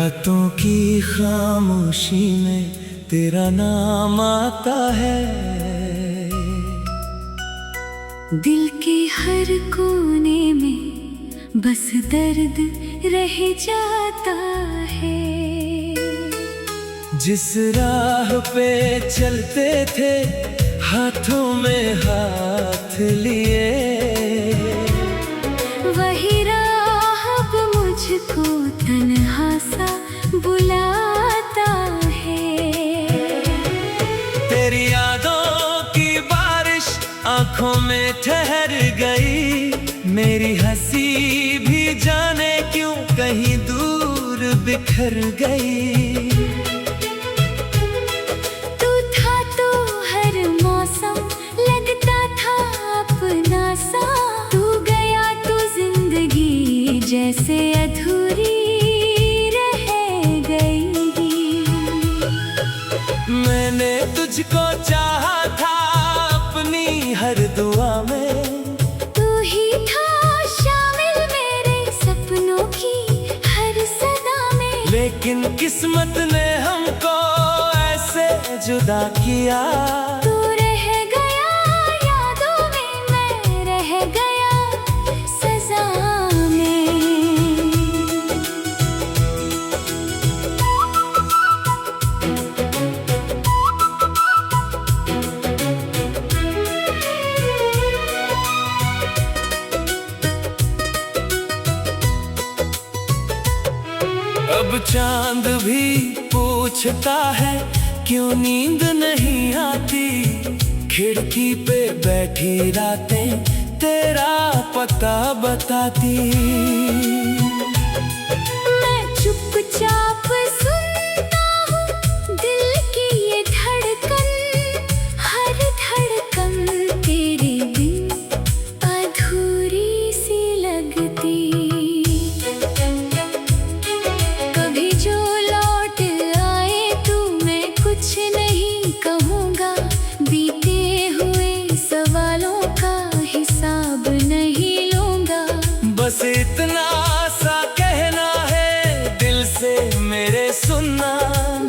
रातों की खामोशी में तेरा नाम आता है। दिल के हर कोने में बस दर्द रह जाता है। जिस राह पे चलते थे हाथों में हाथ लिए, वही राह अब मुझको तन्हा सा बुलाता है। तेरी यादों की बारिश आंखों में ठहर गई, मेरी हंसी भी जाने क्यों कहीं दूर बिखर गई। तू था तो हर मौसम लगता था अपना सा, तू गया तो जिंदगी जैसे अधूरी रह गई। मैंने तुझको चाहा था अपनी हर दुआ में, तू ही था शामिल मेरे सपनों की हर सदा में। लेकिन किस्मत ने हमको ऐसे जुदा किया। तू रह गया यादों में, मैं रह गया सजा में। अब चांद भी पूछता है क्यों नींद नहीं आती, खिड़की पे बैठी रातें तेरा पता बताती। मैं चुपचाप सुनता हूँ दिल की ये धड़कन, हर धड़कन तेरे बिन अधूरी सी लगती। कभी जो लौट आए तू, मैं कुछ नहीं कहूँगा, बीते हुए सवालों का हिसाब नहीं लूँगा। बस इतना सा कहना है दिल से मेरे सुनना,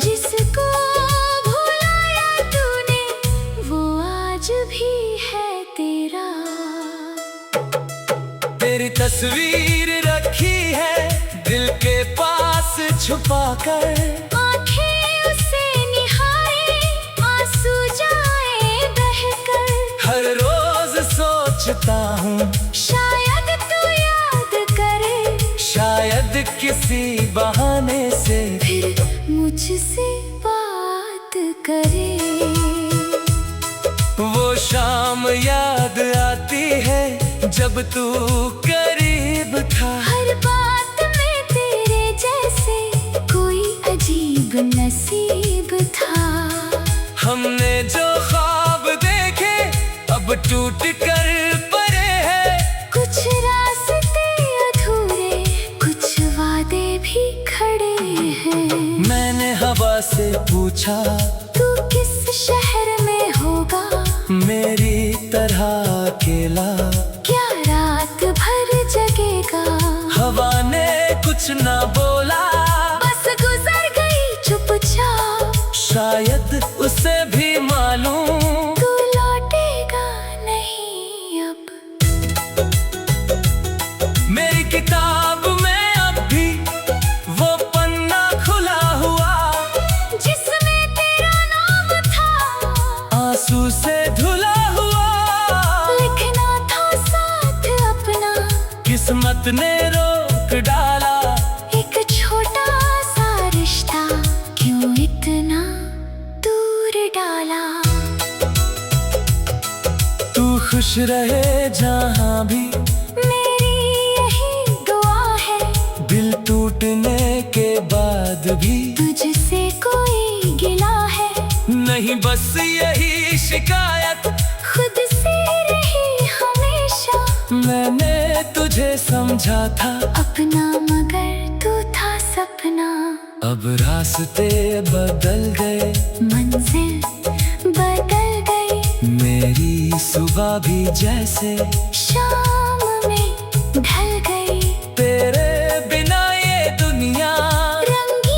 जिसको भुलाया तूने वो आज भी है तेरा। तेरी तस्वीर रखी है दिल के पास छुपा कर, आंखें उसे निहारे आंसू जाए बहकर। हर रोज सोचता हूँ शायद तू याद करे, शायद किसी बहाने से फिर मुझसे बात करे। वो शाम याद आती है जब तू करीब था। हर बात में तेरे जैसे कोई अजीब नसीब था। हमने जो ख्वाब देखे अब टूट कर पड़े हैं, कुछ रास्ते अधूरे, कुछ वादे भी खड़े हैं। मैंने हवा से पूछा तू किस शहर में होगा, मेरी तरह अकेला क्या रात भर जगेगा। हवा ने कुछ ना बोला, बस गुजर गई चुपचाप। शायद उसे भी मालूम तू लौटेगा नहीं अब। मेरी किताब में अब भी वो पन्ना खुला हुआ, जिसमें तेरा नाम था आंसू से धुला हुआ। लिखना था साथ अपना, किस्मत ने रोक डाला। एक छोटा सा रिश्ता क्यों इतना दूर डाला। तू खुश रहे जहाँ भी मेरी यही दुआ है, दिल टूटने के बाद भी तुझसे कोई गिला है नहीं, बस यही शिकायत खुद से रही हमेशा। मैंने तुझे समझा था अपना मगर तू था सपना। अब रास्ते बदल गए, मंजिल बदल गई, मेरी सुबह भी जैसे शाम में ढल गई। तेरे बिना ये दुनिया रंगीन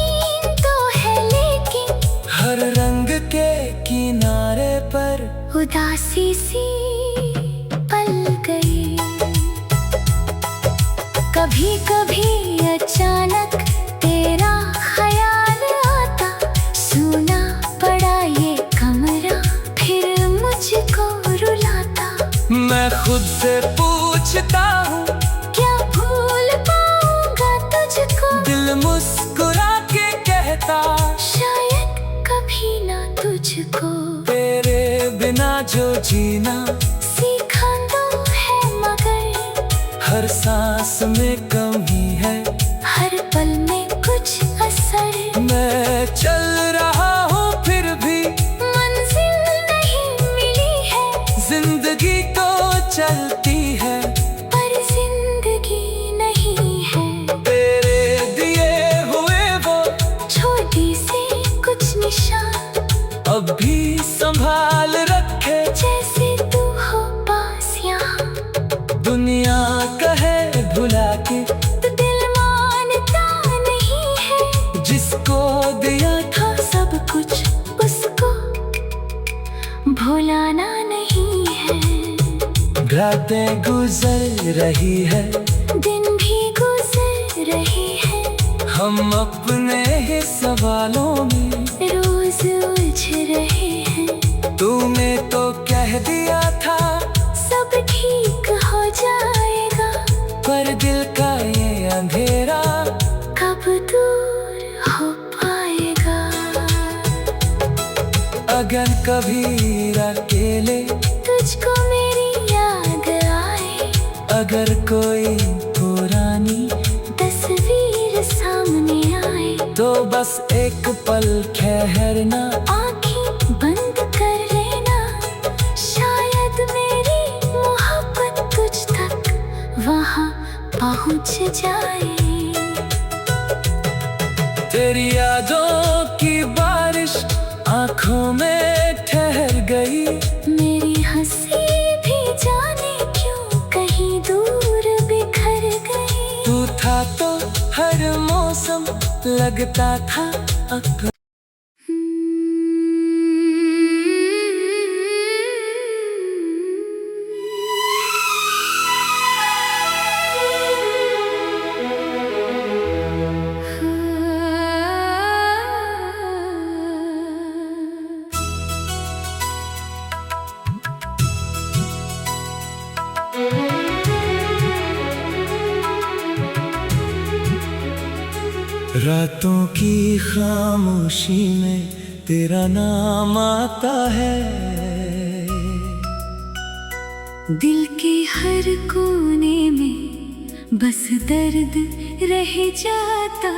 उदासी सी पल गई। कभी कभी अचानक तेरा ख्याल आता, सुना पड़ा ये कमरा फिर मुझको रुलाता। मैं खुद से पूछता हूँ क्या भूल पाऊंगा तुझको, दिल मुस्कुरा के कहता शायद कभी ना तुझको। तेरे बिना जो जीना सीखा तो है मगर हर सांस में कमी है, हर पल में कुछ असर। मैं चल रहा हूँ फिर भी मंजिल नहीं मिली है, जिंदगी तो चलती है पर जिंदगी नहीं है। तेरे दिए हुए वो छोटी सी कुछ निशान अब भी संभाल रखे, जैसे तू हो पास यहाँ। दुनिया कहे भुला के तो दिल मानता नहीं है, जिसको दिया था सब कुछ उसको भुलाना नहीं है। रातें गुजर रही है, दिन भी गुजर रही है, हम अपने ही सवालों में रोज उलझ रहे हैं। तूने तो कह दिया था सब ठीक हो जाएगा, पर दिल का ये अंधेरा कब दूर हो पाएगा। अगर कभी अकेले तुझको मेरी याद आए, अगर कोई पुरानी तस्वीर सामने आए, तो बस एक पल ठहरना, आँखें बंद कर लेना। शायद मेरी मोहब्बत तुझ तक वहाँ पहुँच जाए। तेरी यादों की बारिश आंखों में ठहर गई, मेरी हंसी भी जाने क्यों कहीं दूर बिखर गई। तू था तो हर मौसम लगता था अपना। रातों की खामोशी में तेरा नाम आता है, दिल के हर कोने में बस दर्द रह जाता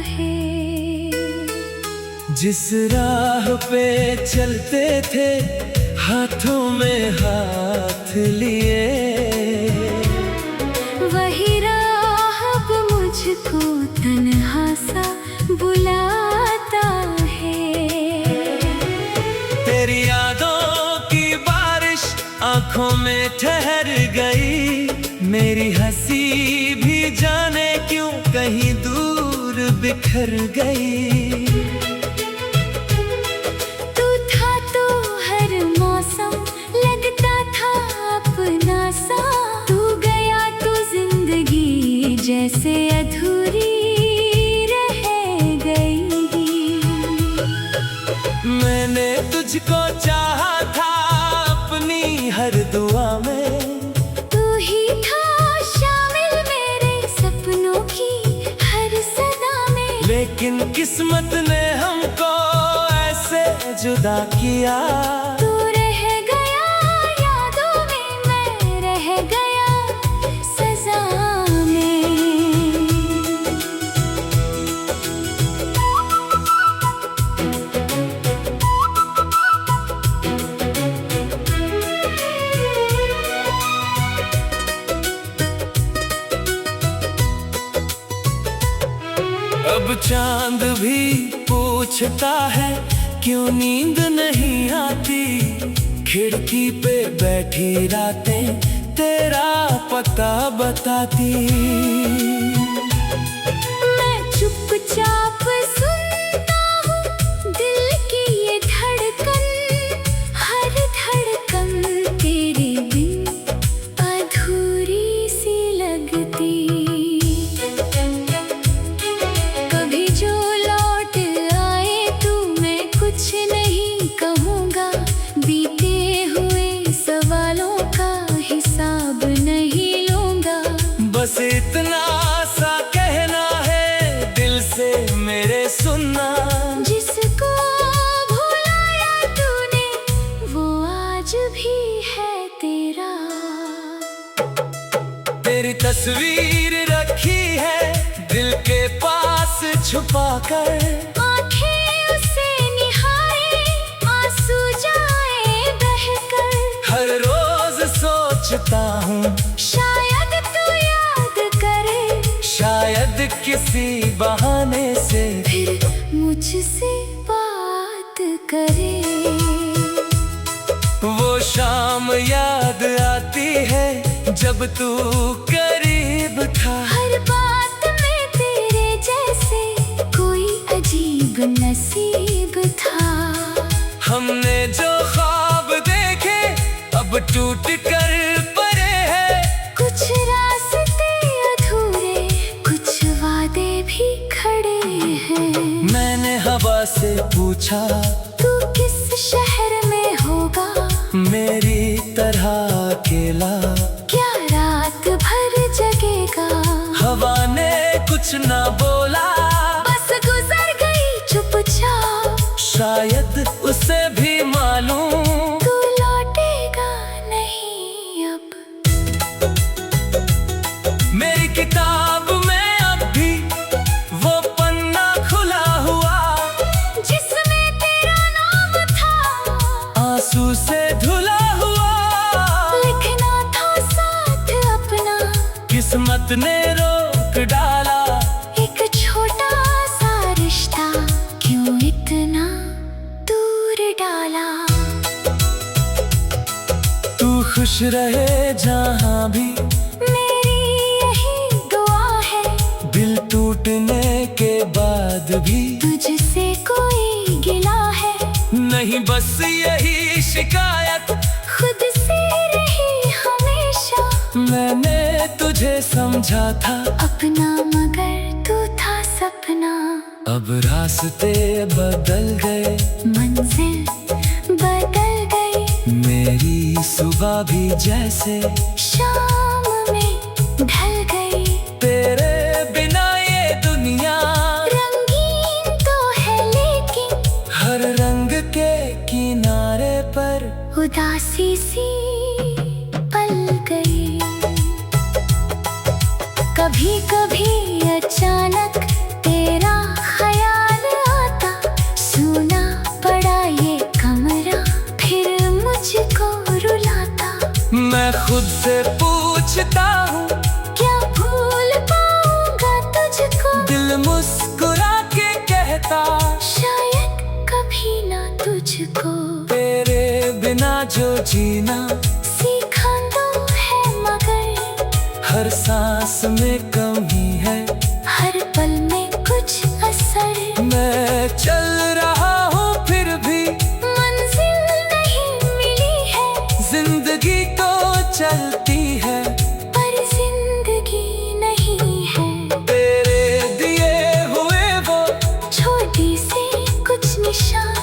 है। जिस राह पे चलते थे हाथों में हाथ लिए, वही राह अब मुझको तन्हा सा बुलाता है। तेरी यादों की बारिश आंखों में ठहर गई, मेरी हंसी भी जाने क्यों कहीं दूर बिखर गई। तू था तो हर मौसम लगता था अपना सा, तू गया तो जिंदगी जैसे अधूरी रह गई। मैंने तुझको चाहा था अपनी हर दुआ में, तू ही था शामिल मेरे सपनों की हर सदा में। लेकिन किस्मत ने हमको ऐसे जुदा किया, तू रह गया यादों में, मैं रह गया सजा में। अब चांद भी पूछता है क्यों नींद नहीं आती, खिड़की पे बैठी रातें तेरा पता बताती। मैं चुपचाप सुनता हूँ दिल की ये धड़कन, हर धड़कन तस्वीर रखी है दिल के पास छुपा कर। आंखें उसे निहारे, आंसू जाए बहकर। हर रोज सोचता हूँ शायद तू याद करे, शायद किसी बहाने से फिर मुझसे बात करे। वो शाम याद आती है जब तू करीब था। हर बात में तेरे जैसे कोई अजीब नसीब था। हमने जो ख्वाब देखे अब टूट कर पड़े हैं। कुछ रास्ते अधूरे, कुछ वादे भी खड़े हैं। मैंने हवा से पूछा तू किस शहर में होगा, मेरी तरह अकेला क्या रात भर जगेगा। हवा ने कुछ ना बोला, बस गुजर गई चुपचाप। शायद उसे भी मालूम तू लौटेगा नहीं अब। मेरी किताब में अब भी वो पन्ना खुला हुआ, जिसमें तेरा नाम था आंसू से धुला हुआ। लिखना था साथ अपना, किस्मत ने रोक डाला। एक छोटा सा रिश्ता क्यों इतना दूर डाला। तू खुश रहे जहाँ भी, मेरी यही दुआ है। दिल टूटने के बाद भी तुझसे कोई गिला है नहीं, बस यही शिकायत खुद से रही हमेशा। मैंने तुझे समझा था अपना मगर तू था सपना। अब रास्ते बदल गए, मंजिल बदल गई, मेरी सुबह भी जैसे शाम में ढल गई। तेरे बिना ये दुनिया रंगीन तो है लेकिन हर रंग के किनारे पर उदासी सी पल गई। कभी कभी अचानक तेरा ख्याल आता, सुना पड़ा ये कमरा फिर मुझको रुलाता। मैं खुद से पूछता हूँ क्या भूल पाऊंगा तुझको, दिल मुस्कुरा के कहता शायद कभी ना तुझको। तेरे बिना जो जीना सीखा तो है मगर हर सांस में कमी है, हर पल में कुछ असर। मैं चल रहा हूँ फिर भी मंजिल नहीं मिली है, जिंदगी तो चलती है पर जिंदगी नहीं है। तेरे दिए हुए वो छोटी सी कुछ निशान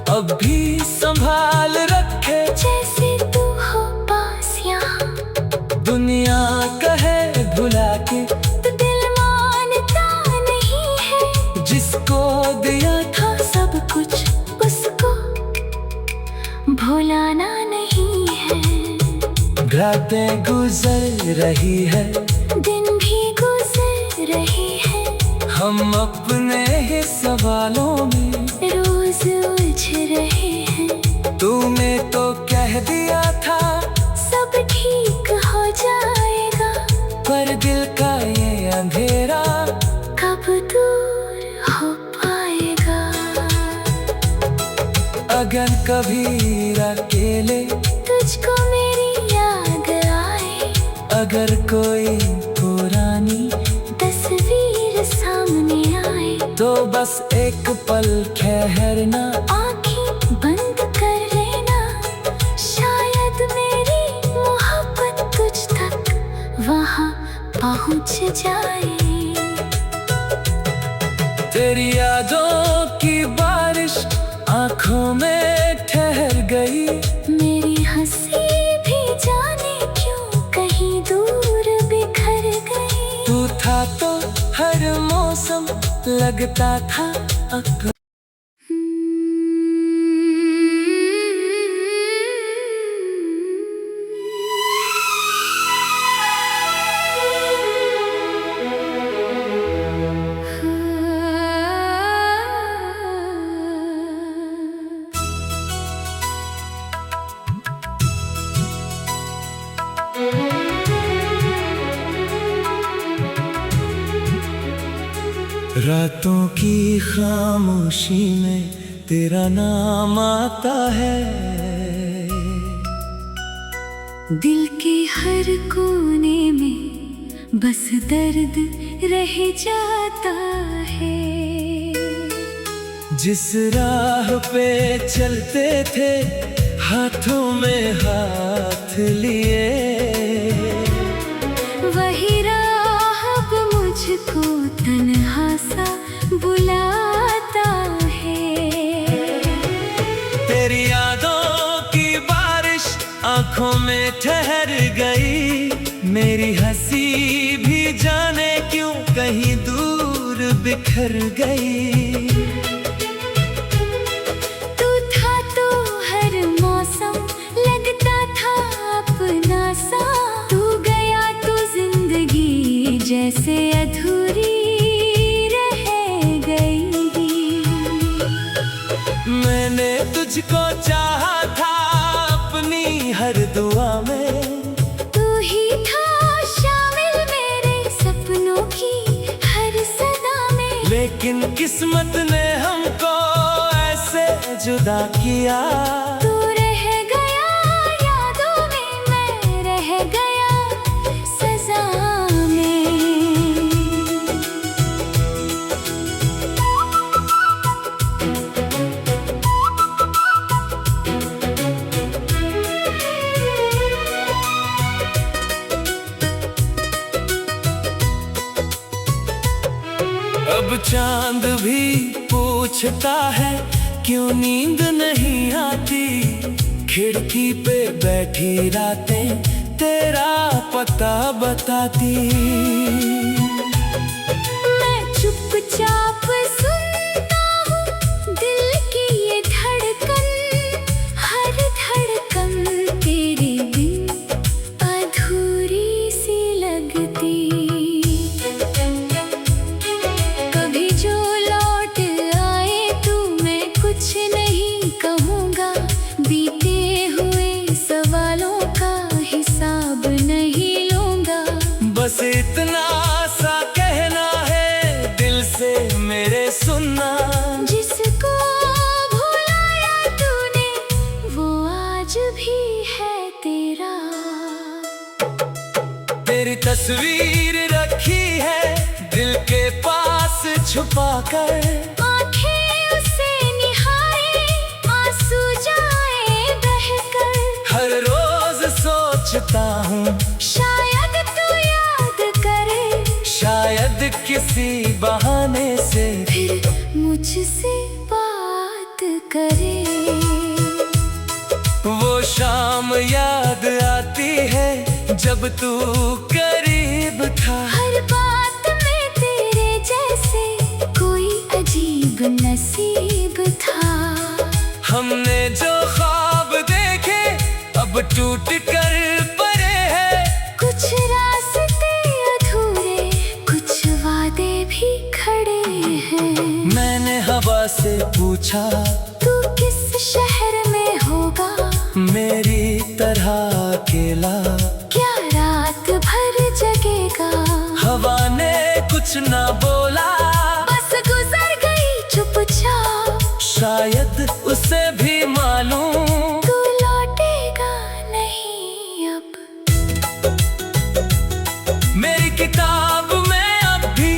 अब भी संभाल रखे, जैसे तू हो पास यहाँ। दुनिया कहे भुला के तो दिल मानता नहीं है, जिसको दिया था सब कुछ उसको भुलाना नहीं है। रातें गुजर रही है, दिन भी गुजर रही है, हम अपने ही सवालों में रोज उलझ रहे हैं। तूने तो कह दिया था सब ठीक हो जाएगा, पर दिल का ये अंधेरा कब दूर हो पाएगा। अगर कभी अकेले तुझको मेरी याद आए, अगर कोई पुरानी तस्वीर सामने आए, तो बस एक पल ठहरना, आंखें बंद कर लेना। शायद मेरी मोहब्बत तुझ तक वहाँ पहुँच जाए। तेरी यादों की बारिश आंखों में ठहर गई, मेरी हंसी भी जाने क्यों कहीं दूर बिखर गई। तू था तो हर मौसम लगता था अपना। रातों की खामोशी में तेरा नाम आता है। दिल के हर कोने में बस दर्द रह जाता है। जिस राह पे चलते थे हाथों में हाथ लिए, वही राह अब मुझको तन्हा सा बुलाता है। तेरी यादों की बारिश आंखों में ठहर गई, मेरी हंसी भी जाने क्यों कहीं दूर बिखर गई। तू था तो हर मौसम लगता था अपना सा, तू गया तो जिंदगी जैसे अधूरी रह गई। मैंने तुझको चाहा था अपनी हर दुआ में, तू ही था शामिल मेरे सपनों की हर सदा में। लेकिन किस्मत ने हमको ऐसे जुदा किया। तू रह गया यादों में, मैं रह गया सजा में। अब चांद भी पूछता है क्यों नींद नहीं आती, खिड़की पे बैठी रातें तेरा पता बताती। मैं चुपचाप सुनता हूँ दिल की ये धड़कन, हर धड़कन तेरे बिन अधूरी सी लगती। कभी जो लौट आए तू, मैं कुछ नहीं कहूँगा, बीते हुए सवालों का हिसाब नहीं लूँगा। बस इतना सा कहना है दिल से मेरे सुनना, जिसको भुलाया तूने वो आज भी है तेरा। तेरी तस्वीर रखी है दिल के पास छुपा कर, आंखें उसे निहारे आंसू जाए बहकर। हर रोज सोचता हूँ शायद तू याद करे, शायद किसी बहाने से फिर मुझसे बात करे। वो शाम याद आती है जब तू करीब था। हर बात में तेरे जैसे कोई अजीब नसीब था। हमने जो ख्वाब देखे अब टूट कर पड़े हैं, कुछ रास्ते अधूरे, कुछ वादे भी खड़े हैं। मैंने हवा से पूछा तू किस शहर में होगा, मेरी तरह अकेला क्या रात भर जगेगा। हवा ने कुछ ना बोला, बस गुजर गई चुपचाप। शायद उसे भी मालूम तू लौटेगा नहीं अब। मेरी किताब में अब भी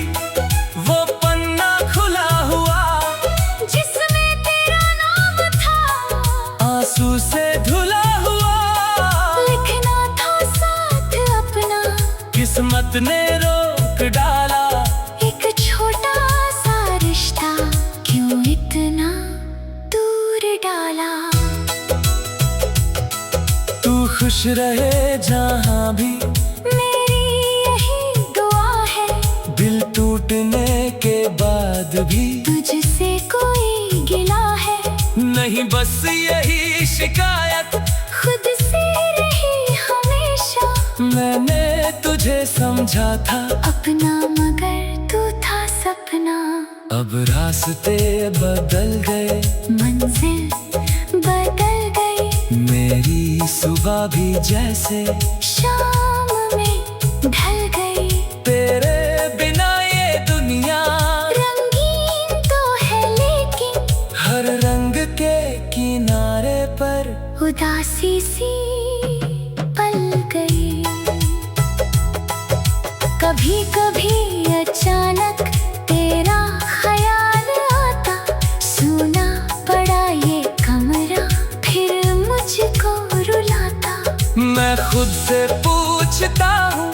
वो पन्ना खुला हुआ, जिसमें तेरा नाम था आंसू से धुला हुआ। लिखना था साथ अपना, किस्मत ने रोक डाला। एक छोटा सा रिश्ता क्यों इतना दूर डाला। तू खुश रहे जहाँ भी मेरी यही दुआ है, दिल टूटने के बाद भी तुझसे कोई गिला है नहीं, बस यही शिकायत खुद से रही हमेशा। मैंने तुझे समझा था अपना मगर तू था सपना। अब रास्ते बदल गए, मंजिल बदल गई, मेरी सुबह भी जैसे शाम में ढल गई। तेरे बिना ये दुनिया रंगीन उदासी सी पल गई। कभी कभी अचानक तेरा ख्याल आता, सुना पड़ा ये कमरा फिर मुझको रुलाता। मैं खुद से पूछता हूँ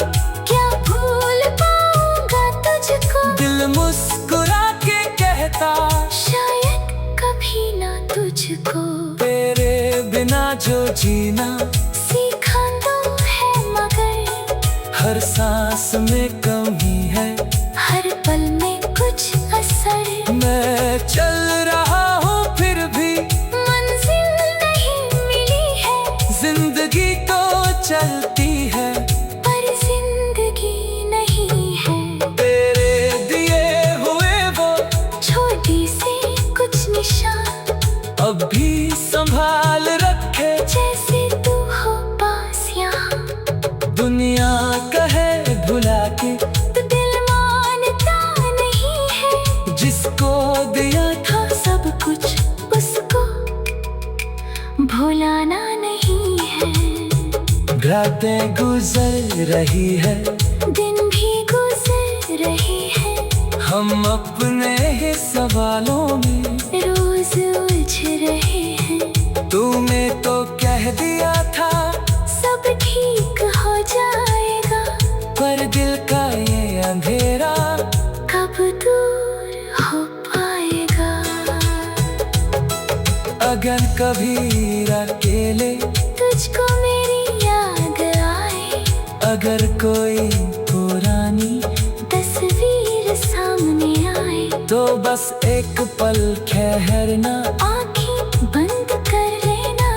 क्या भूल पाऊंगा तुझको, दिल मुस्कुरा के कहता शायद कभी ना तुझको। तेरे बिना जो जीना सीखा तो है मगर हर सांस में कमी है, हर पल में कुछ असर। मैं चल रहा हूँ फिर भी मंजिल नहीं मिली है, जिंदगी तो चलती है पर जिंदगी नहीं है। तेरे दिए हुए वो छोटी सी कुछ निशान अब भी संभाल रखे, जैसे तू हो पास यहाँ। दुनिया कहे भुला के तो दिल मानता नहीं है, जिसको दिया था सब कुछ उसको भुलाना नहीं है। रातें गुजर रही है, दिन भी गुजर रही है, हम अपने ही सवालों में रोज उलझ रहे हैं। तूने तो कह दिया था सब ठीक हो जाएगा, पर दिल का ये अंधेरा कब दूर हो पाएगा। अगर कभी अकेले तुझको मेरी याद आए, अगर कोई पुरानी तस्वीर सामने आए, तो बस एक पल ठहरना, आँखें बंद कर लेना।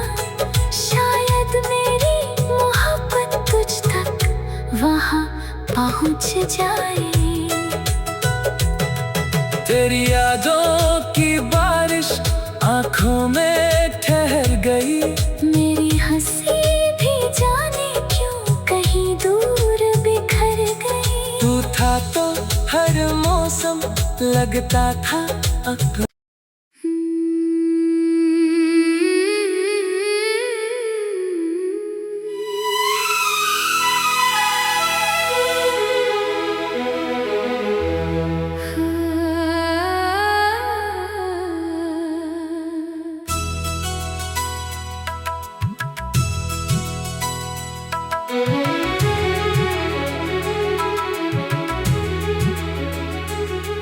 शायद मेरी मोहब्बत तुझ तक वहाँ पहुँच जाए। तेरी यादों की बारिश आंखों में ठहर गई, मेरी हंसी भी जाने क्यों कहीं दूर बिखर गई। तू था तो हर मौसम लगता था अपना।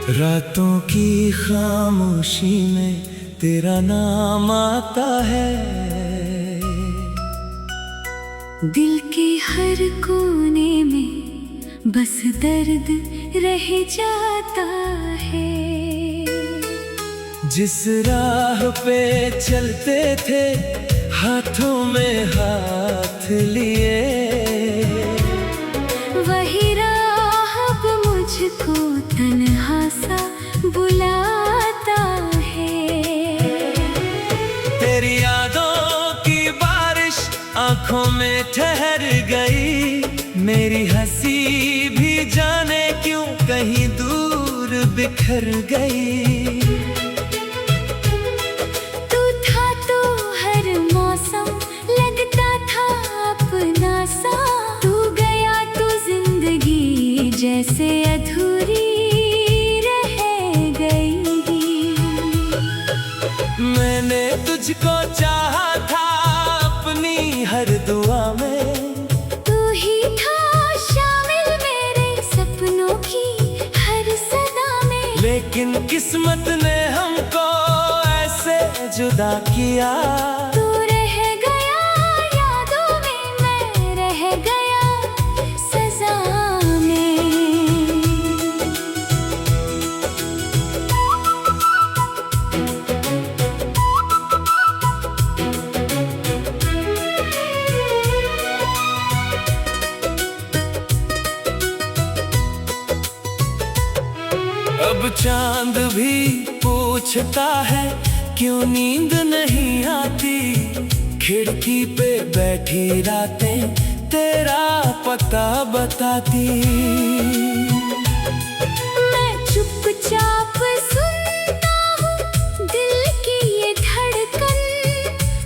रातों की खामोशी में तेरा नाम आता है, दिल के हर कोने में बस दर्द रह जाता है। जिस राह पे चलते थे हाथों में हाथ लिए, वही राह अब मुझको तन्हा सा बुलाता है। तेरी यादों की बारिश आंखों में ठहर गई, मेरी हंसी भी जाने क्यों कहीं दूर बिखर गई। तू था तो हर मौसम लगता था अपना सा, तू गया तो जिंदगी जैसे अधूरी रह गई। मैंने तुझको चाहा था अपनी हर दुआ में, तू ही था शामिल मेरे सपनों की हर सदा में। लेकिन किस्मत ने हमको ऐसे जुदा किया, तू रह गया यादों में, मैं रह गया सजा में। अब चांद भी पूछता है क्यों नींद नहीं आती, खिड़की पे बैठी रातें तेरा पता बताती। मैं चुपचाप सुनता हूँ दिल की ये धड़कन,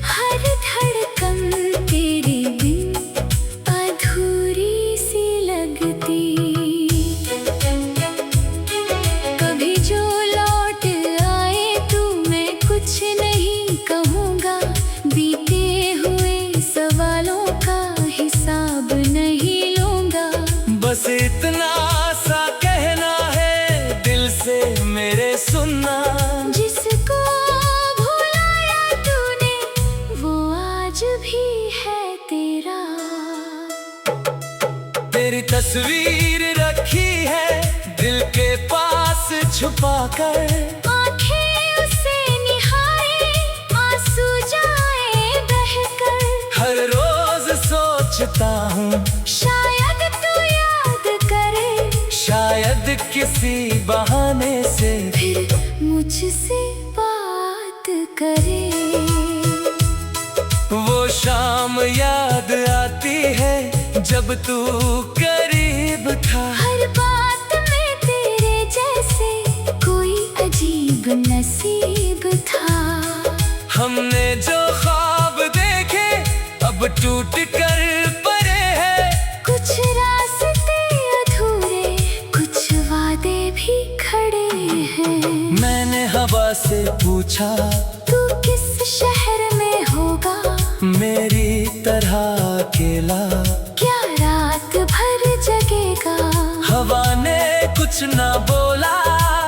हर धड़कन तस्वीर रखी है दिल के पास छुपा कर। आंखें उसे निहारे, आंसू जाए बहकर। हर रोज सोचता हूँ शायद तू याद करे, शायद किसी बहाने से फिर मुझसे बात करे। वो शाम याद आती है जब तू करीब था। हर बात में तेरे जैसे कोई अजीब नसीब था। हमने जो ख्वाब देखे अब टूट कर पड़े हैं। कुछ रास्ते अधूरे, कुछ वादे भी खड़े हैं। मैंने हवा से पूछा तू किस शहर में होगा, मेरी तरह अकेला क्या रात भर जगेगा। हवा ने कुछ ना बोला,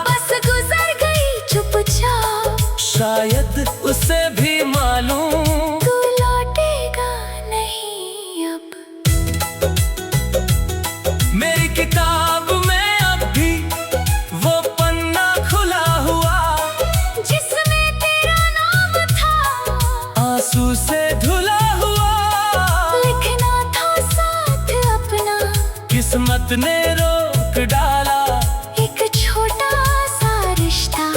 बस गुजर गई चुपचाप। शायद उसे भी मालूम तू लौटेगा नहीं अब। मेरी किताब में अब भी वो पन्ना खुला हुआ, जिसमें तेरा नाम था आंसू से धुला हुआ। लिखना था साथ अपना, किस्मत ने रोक डाला। एक छोटा सा रिश्ता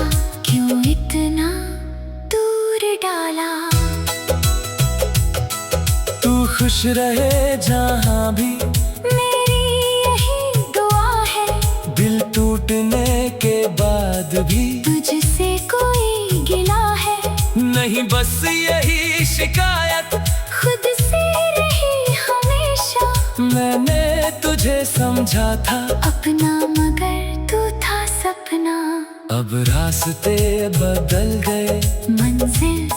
क्यों इतना दूर डाला। तू खुश रहे जहाँ भी, मेरी यही दुआ है। दिल टूटने के बाद भी तुझसे कोई गिला है नहीं, बस यही शिकायत खुद से रही हमेशा। मैंने तुझे समझा था अपना मगर तू था सपना। अब रास्ते बदल गए, मंजिल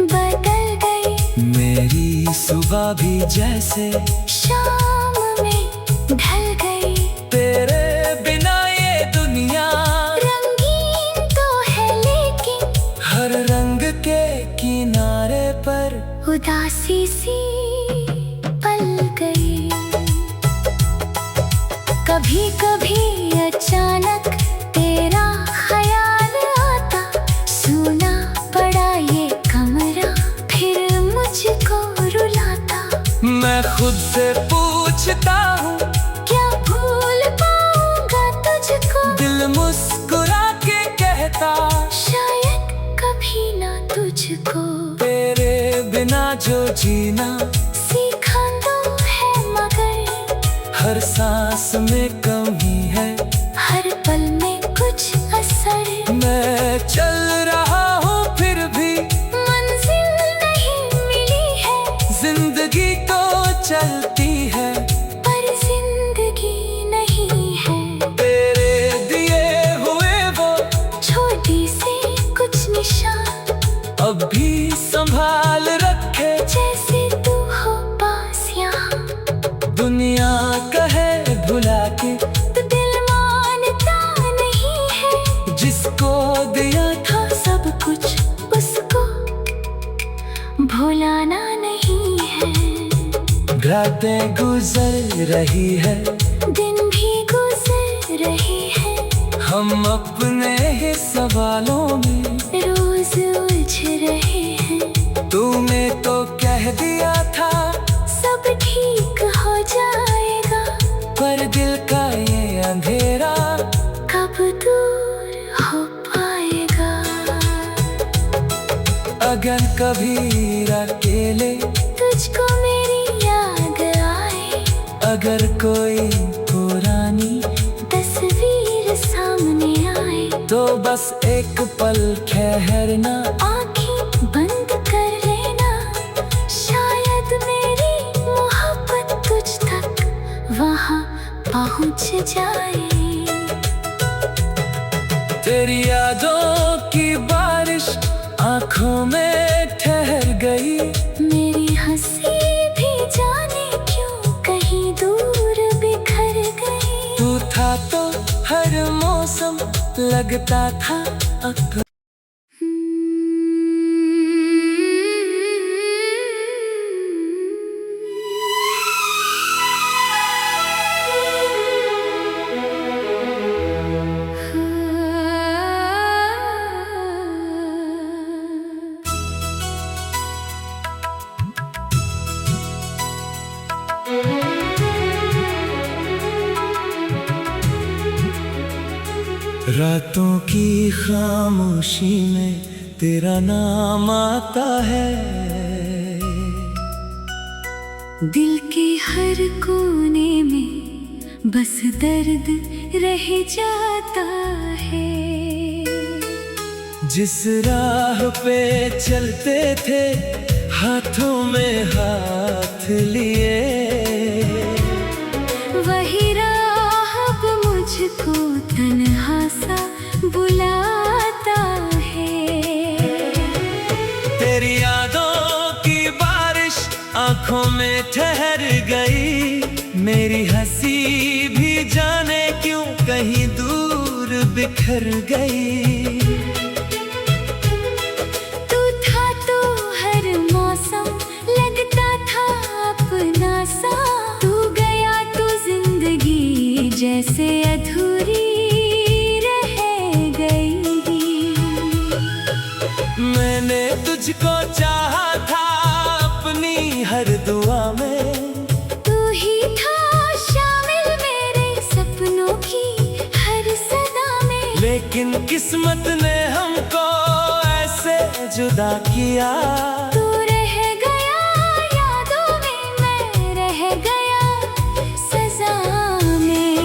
बदल गई, मेरी सुबह भी जैसे शाम में ढल गई। तेरे बिना ये दुनिया रंगीन तो है लेकिन हर रंग के किनारे पर उदासी सी पल गई। कभी कभी अचानक तेरा ख्याल आता, सुना पड़ा ये कमरा फिर मुझको रुलाता। मैं खुद से पूछता हूँ क्या भूल पाऊंगा तुझको, दिल मुस्कुरा के कहता शायद कभी ना तुझको। तेरे बिना जो जीना सीखा तो है मगर हर सांस में कमी है, हर पल में कुछ असर। मैं चल रहा हूँ फिर भी मंजिल नहीं मिली है, जिंदगी तो चलती है पर जिंदगी नहीं है। तेरे दिए हुए वो छोटी सी कुछ निशान अब भी संभाल रखे, जैसे तू हो पास यहाँ। दुनिया कहे भुला के तो दिल मानता नहीं है, जिसको दिया था सब कुछ उसको भुलाना नहीं है। रातें गुजर रही है, दिन भी गुजर रही है, हम अपने ही सवालों में रोज उलझ रहे हैं। तूने तो कह दिया था सब ठीक हो जाएगा, पर दिल का ये अंधेरा कब दूर हो पाएगा। अगर कभी अकेले तुझको मेरी याद आए, अगर कोई पुरानी तस्वीर सामने आए, तो बस एक पल ठहरना, आँखें बंद कर लेना। शायद मेरी मोहब्बत तुझ तक वहाँ पहुँच जाए। तेरी यादों की बारिश आंखों में ठहर गई, मेरी हंसी भी जाने क्यों कहीं दूर बिखर गई। तू था तो हर मौसम लगता था अपना। रातों की खामोशी में तेरा नाम आता है, दिल के हर कोने में बस दर्द रह जाता है। जिस राह पे चलते थे हाथों में हाथ लिए, वही राह अब मुझको तन्हा सा बुलाता है। तेरी यादों की बारिश आंखों में ठहर गई, मेरी हंसी भी जाने क्यों कहीं दूर बिखर गई। तू था तो हर मौसम लगता था अपना सा, तू गया तो जिंदगी जैसे अधूरी रह गई। मैंने तुझको चाहा था अपनी हर दुआ में, तू ही था शामिल मेरे सपनों की हर सदा में। लेकिन किस्मत ने हमको ऐसे जुदा किया। तू रह गया यादों में, मैं रह गया सजा में।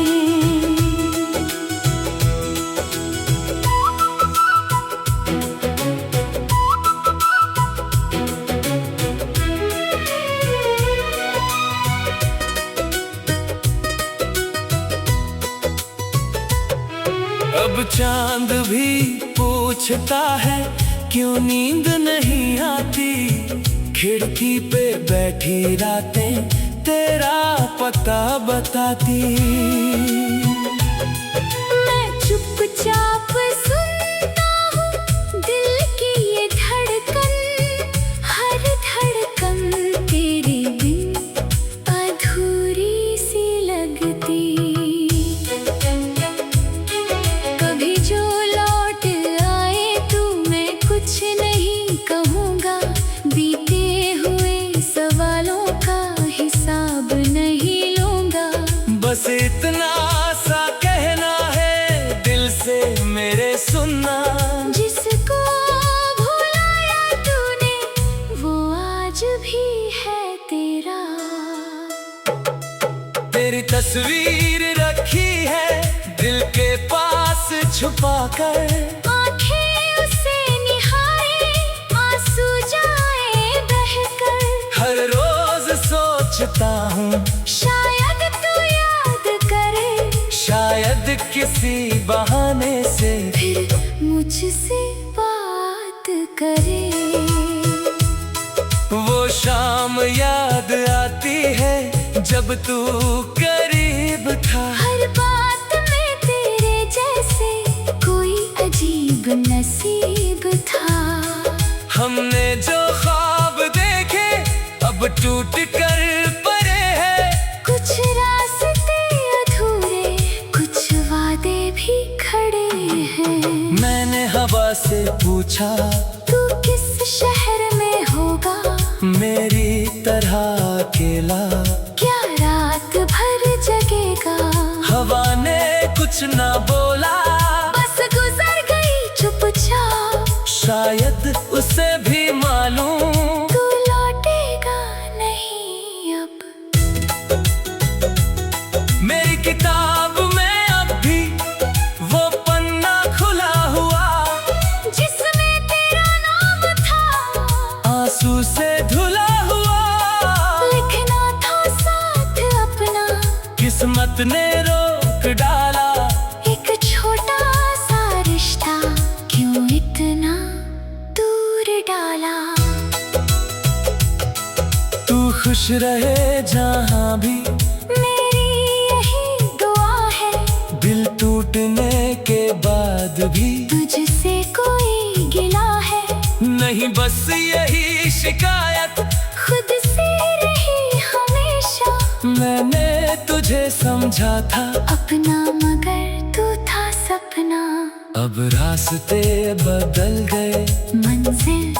अब चांद भी पूछता है क्यों नींद नहीं आती, खिड़की पे बैठी रातें तेरा पता बताती। मैं चुपचाप सुनता हूँ दिल की ये धड़कन, हर धड़कन तेरे बिन अधूरी सी लगती। कभी जो लौट आए तू, मैं कुछ नहीं कहूँगा, बीते हुए सवालों का हिसाब नहीं लूँगा। बस इतना सा कहना है दिल से मेरे सुनना, जिसको भुलाया तूने वो आज भी है तेरा। तेरी तस्वीर रखी है दिल के पास छुपा कर, आंखें उसे निहारे आंसू जाए बहकर। हर रोज सोचता हूँ शायद तू याद करे, शायद किसी बहाने से फिर मुझसे बात करे। वो शाम याद आती है जब तू करीब था, हर बात में तेरे जैसे कोई अजीब नसीब था। हमने जो ख्वाब देखे अब टूट कर पड़े हैं, कुछ रास्ते अधूरे, कुछ वादे भी खड़े हैं। मैंने हवा से पूछा तू किस शहर में होगा, मेरी तरह अकेला, क्या रात भर जगेगा। हवा ने कुछ ना बोला, बस गुजर गई चुपचाप। शायद उसे भी मालूम तू लौटेगा नहीं अब। मेरी किताब में अब भी वो पन्ना खुला हुआ, जिसमें तेरा नाम था आंसू से धुला हुआ। लिखना था साथ अपना, किस्मत ने रोक डाला। एक छोटा सा रिश्ता क्यों इतना दूर डाला। तू खुश रहे जहाँ भी मेरी यही दुआ है, दिल टूटने के बाद भी तुझसे कोई गिला है नहीं, बस यही शिकायत खुद से रही हमेशा। मैंने तुझे समझा था अपना मगर तू था सपना। अब रास्ते बदल गए, मंजिल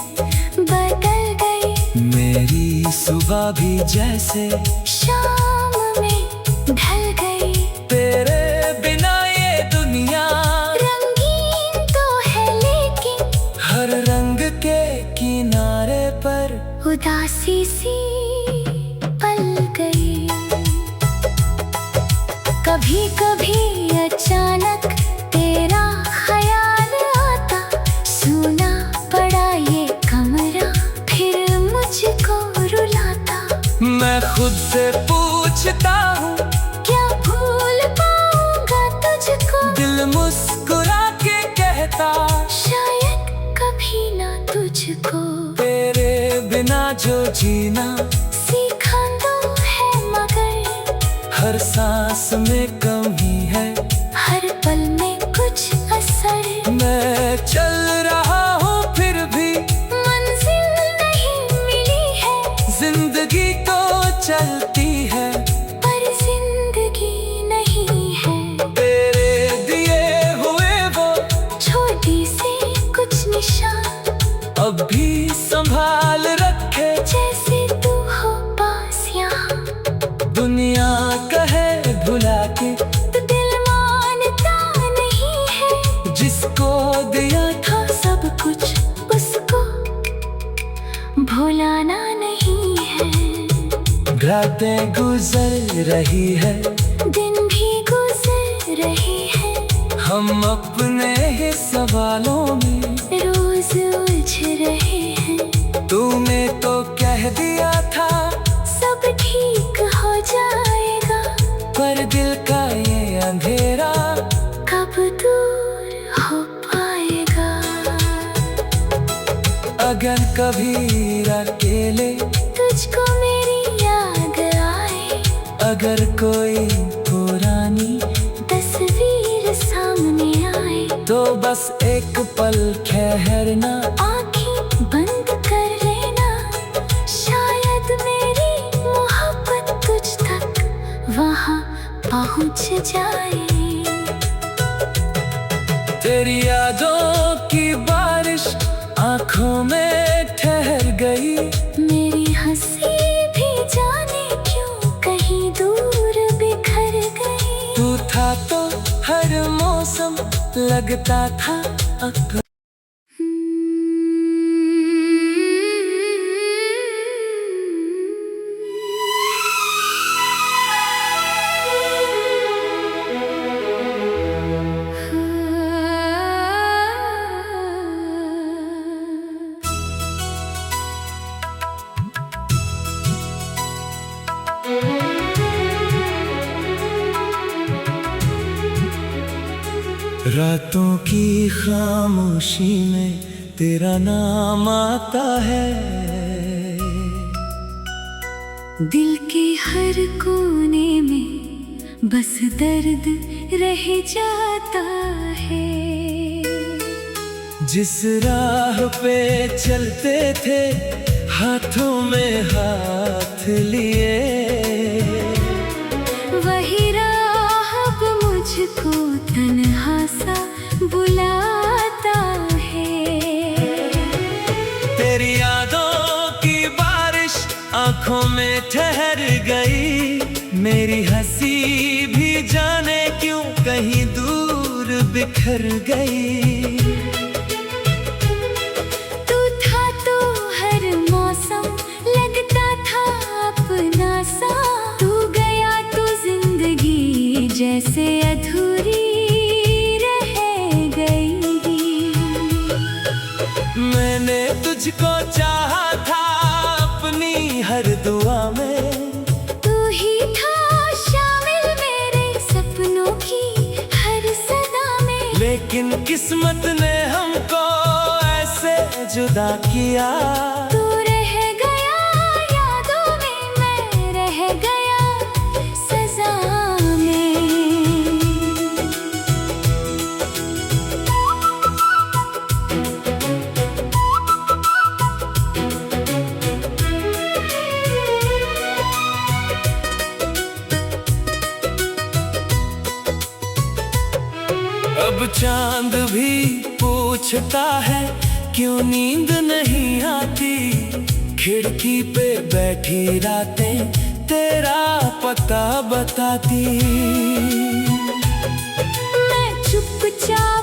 बदल गई, मेरी सुबह भी जैसे शाम में ढल गई। तेरे बिना ये दुनिया रंग पर उदासी सी पल गई। कभी कभी अचानक तेरा ख्याल आता, सुना पड़ा ये कमरा फिर मुझको रुलाता। मैं खुद से पूछता हूँ क्या भूल पाऊंगा तुझको, दिल मुस्कुरा के कहता शायद कभी ना तुझको। तेरे बिना जो जीना सीखा तो है मगर हर सांस में कमी है, हर पल में कुछ असर। मैं चल रहा हूँ फिर भी मंजिल नहीं मिली है, जिंदगी तो चलती है पर जिंदगी नहीं है। तेरे दिए हुए वो छोटी सी कुछ निशान अब भी संभाल रखे, जैसे तू हो पास यहाँ। दुनिया कहे भुला के तो दिल मानता नहीं है, जिसको दिया था सब कुछ उसको भुलाना नहीं है। रातें गुजर रही है, दिन भी गुजर रहे हैं, हम अपने ही सवालों में रोज उलझ रहे हैं। तूने तो कह दिया था सब ठीक हो जाएगा, पर दिल का ये अंधेरा कब दूर हो पाएगा। अगर कभी अकेले तुझको मेरी याद आए, अगर कोई पुरानी तस्वीर सामने आए, तो बस एक पल ठहरना, आँखें बंद कर लेना। शायद मेरी मोहब्बत तुझ तक वहाँ पहुँच जाए। तेरी यादों की बारिश आंखों में ठहर गई, मेरी हंसी भी जाने क्यों कहीं दूर बिखर गई। तू था तो हर मौसम लगता था अपना। रातों की खामोशी में तेरा नाम आता है, दिल के हर कोने में बस दर्द रह जाता है। जिस राह पे चलते थे हाथों में हाथ लिए, वही राह अब मुझको तन्हा सा बुलाता है। तेरी यादों की बारिश आंखों में ठहर गई, मेरी हंसी भी जाने क्यों कहीं दूर बिखर गई। तू था तो हर मौसम लगता था अपना सा, तू गया तो जिंदगी जैसे अधूरी रह गई। मैंने तुझको चाहा था अपनी हर दुआ में, तू ही था शामिल मेरे सपनों की हर सदा में। लेकिन किस्मत ने हमको ऐसे जुदा किया। तू रह गया यादों में, मैं रह गया सजा में। अब चांद भी पूछता है क्यों नींद नहीं आती, खिड़की पे बैठी रातें तेरा पता बताती। मैं चुपचाप